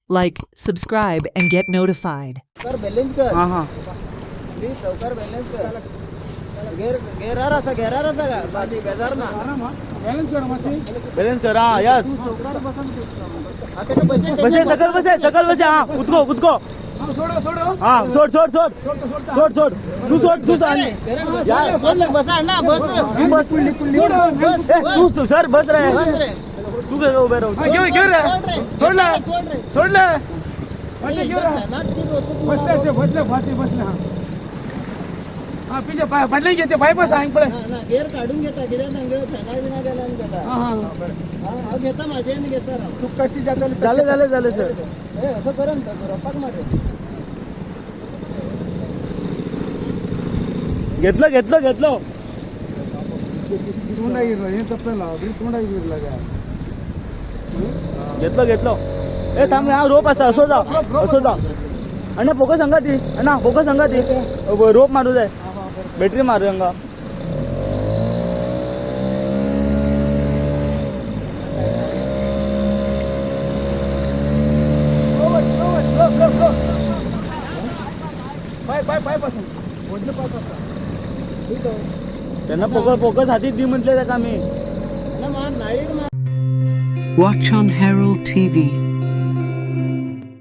Like, subscribe, and get notified. कर balance कर हां हां प्लीज लवकर बैलेंस कर घेरा रहा का बाजी बेजार ना बॅलन्स कर हां यस लवकर बसन आता का बसे सकल बसे हां कुदको हां सोड तू यार बसा ना बस तू सर बस रे तू काय उभे राहू घेऊ रे सोडलं हा पिजे बदलून घेते पाय बस सांग पडे गेअर काढून घेता किती सांग फॅना बिना गेला घेता हा घेता माझ्या घेता तू कशी जातो झाले सर असं करून रपाक मारे घेतलं तोंडा गिरला हे तपला तोंडा गिरला घेतलं ए थांब हा रोप असा असो जा अण्णा पोकं संगती रोप मारू जाय बॅटरी मारू अंगा पाय पासून वडलं पाय पासून त्यांना पोकस हातीत दी म्हटले का मी नाळी Watch on Herald TV.